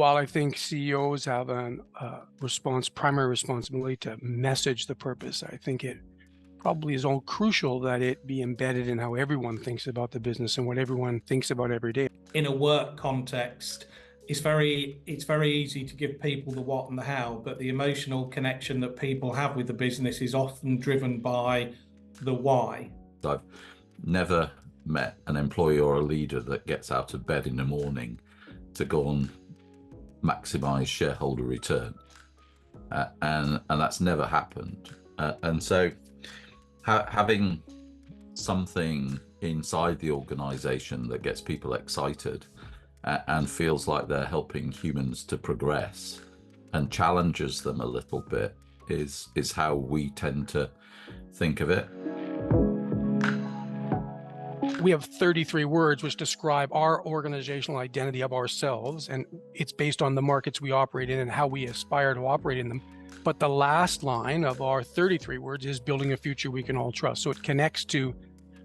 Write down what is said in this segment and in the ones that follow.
while I think CEOs have a primary responsibility to message the purpose, I think it probably is all crucial that it be embedded in how everyone thinks about the business and what everyone thinks about every day. In a work context, it's very easy to give people the what and the how, but the emotional connection that people have with the business is often driven by the why. I've never met an employee or a leader that gets out of bed in the morning to go and maximize shareholder return, and that's never happened. And so having something inside the organization that gets people excited and feels like they're helping humans to progress and challenges them a little bit is how we tend to think of it. We have 33 words which describe our organizational identity of ourselves, and it's based on the markets we operate in and how we aspire to operate in them. But the last line of our 33 words is building a future we can all trust. So it connects to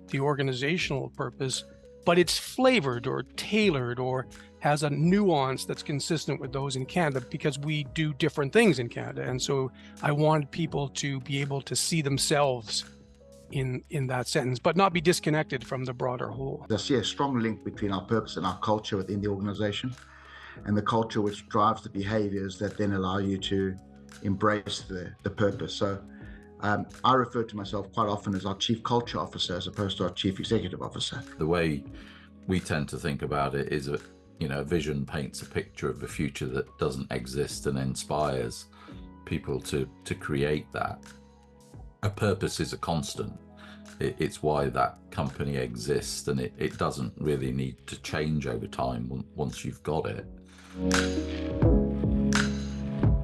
the organizational purpose, but it's flavored or tailored or has a nuance that's consistent with those in Canada because we do different things in Canada. And so I want people to be able to see themselves in that sentence, but not be disconnected from the broader whole. I see a strong link between our purpose and our culture within the organization, and the culture which drives the behaviors that then allow you to embrace the purpose. So I refer to myself quite often as our chief culture officer as opposed to our chief executive officer. The way we tend to think about it is a vision paints a picture of a future that doesn't exist and inspires people to create that. A purpose is a constant. It's why that company exists, and it doesn't really need to change over time once you've got it.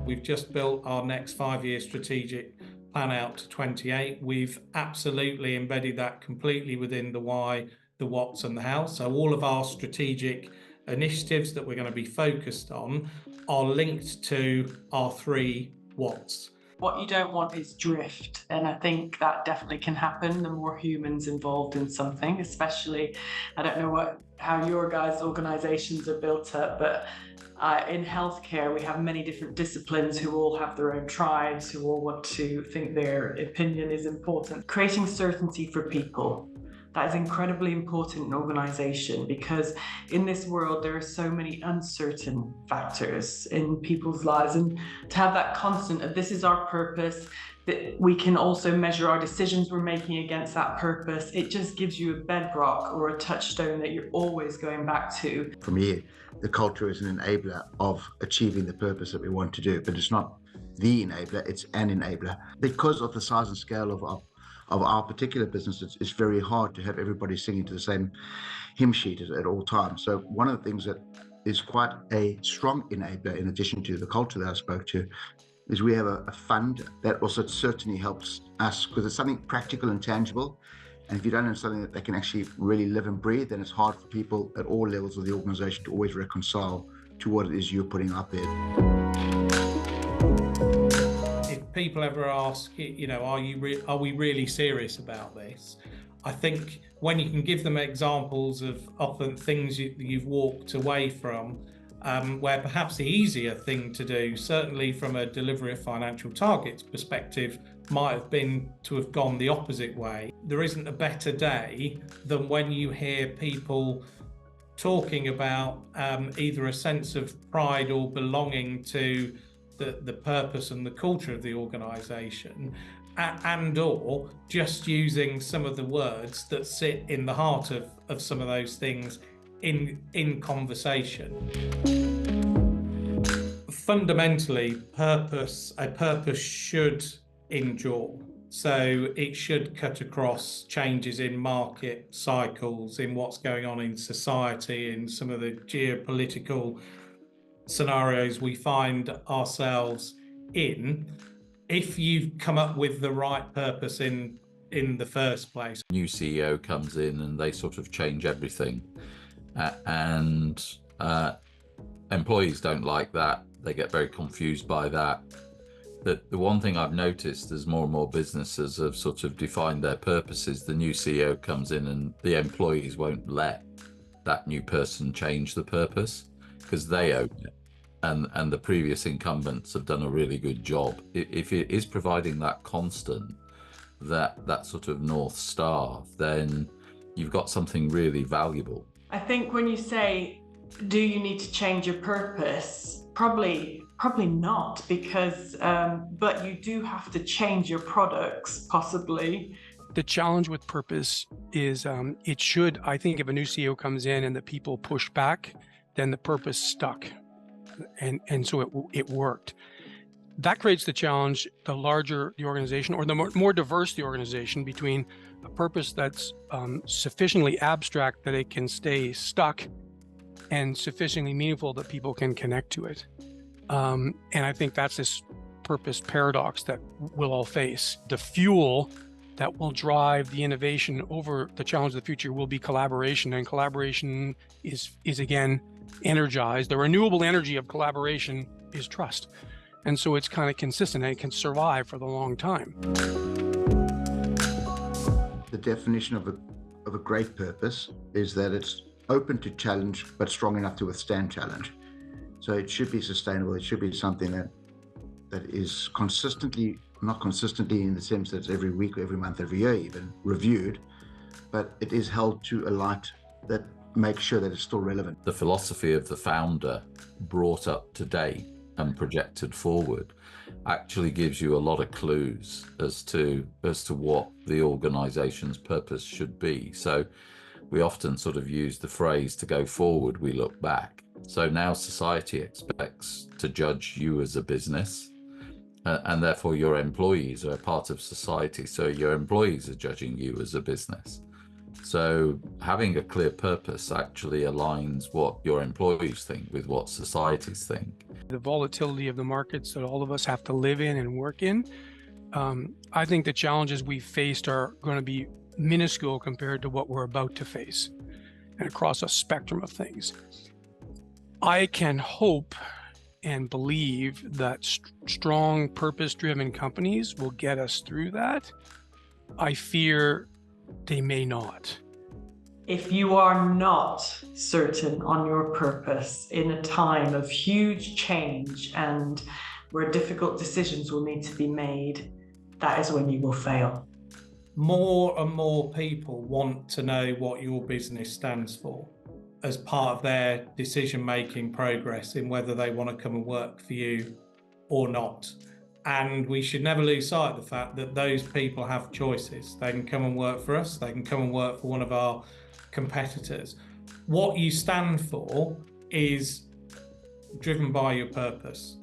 We've just built our next 5-year strategic plan out to 28. We've absolutely embedded that completely within the why, the what's and the how. So all of our strategic initiatives that we're going to be focused on are linked to our 3 what's. What you don't want is drift, and I think that definitely can happen the more humans involved in something, especially, I don't know how your guys' organizations are built up, but in healthcare we have many different disciplines who all have their own tribes, who all want to think their opinion is important. Creating certainty for people, that is incredibly important in an organization, because in this world there are so many uncertain factors in people's lives, and to have that constant of this is our purpose, that we can also measure our decisions we're making against that purpose, it just gives you a bedrock or a touchstone that you're always going back to. For me, the culture is an enabler of achieving the purpose that we want to do, but it's not the enabler, it's an enabler. Because of the size and scale of our particular business, it's very hard to have everybody singing to the same hymn sheet at all times. So one of the things that is quite a strong enabler, in addition to the culture that I spoke to, is we have a fund that also certainly helps us, because it's something practical and tangible. And if you don't have something that they can actually really live and breathe, then it's hard for people at all levels of the organization to always reconcile to what it is you're putting out there. People ever ask, are we really serious about this? I think when you can give them examples of often things you've walked away from, where perhaps the easier thing to do, certainly from a delivery of financial targets perspective, might have been to have gone the opposite way. There isn't a better day than when you hear people talking about either a sense of pride or belonging to the purpose and the culture of the organisation, and or just using some of the words that sit in the heart of some of those things in conversation. Fundamentally, a purpose should endure. So it should cut across changes in market cycles, in what's going on in society, in some of the geopolitical scenarios we find ourselves in, if you've come up with the right purpose in the first place. New CEO comes in and they sort of change everything, and employees don't like that. They get very confused by that. The one thing I've noticed as more and more businesses have sort of defined their purposes, the new CEO comes in and the employees won't let that new person change the purpose because they own it. and the previous incumbents have done a really good job. If it is providing that constant, that sort of North Star, then you've got something really valuable. I think when you say, do you need to change your purpose? Probably not, because but you do have to change your products, possibly. The challenge with purpose is it should, I think, if a new CEO comes in and the people push back, then the purpose stuck, and so it worked. That creates the challenge, the larger the organization, or the more diverse the organization, between a purpose that's sufficiently abstract that it can stay stuck and sufficiently meaningful that people can connect to it. And I think that's this purpose paradox that we'll all face. The fuel that will drive the innovation over the challenge of the future will be collaboration, and collaboration is again energized. The renewable energy of collaboration is trust. And so it's kind of consistent and it can survive for the long time. The definition of a great purpose is that it's open to challenge, but strong enough to withstand challenge. So it should be sustainable. It should be something that is consistently, not consistently in the sense that it's every week, every month, every year even, reviewed, but it is held to a light that makes sure that it's still relevant. The philosophy of the founder brought up to date and projected forward actually gives you a lot of clues as to what the organization's purpose should be. So we often sort of use the phrase, to go forward, we look back. So now society expects to judge you as a business, and therefore your employees are a part of society. So your employees are judging you as a business. So having a clear purpose actually aligns what your employees think with what societies think. The volatility of the markets that all of us have to live in and work in, I think the challenges we faced are going to be minuscule compared to what we're about to face, and across a spectrum of things. I can hope and believe that strong purpose-driven companies will get us through that. I fear they may not. If you are not certain on your purpose in a time of huge change and where difficult decisions will need to be made, that is when you will fail. More and more people want to know what your business stands for as part of their decision-making progress in whether they want to come and work for you or not. And we should never lose sight of the fact that those people have choices. They can come and work for us. They can come and work for one of our competitors. What you stand for is driven by your purpose.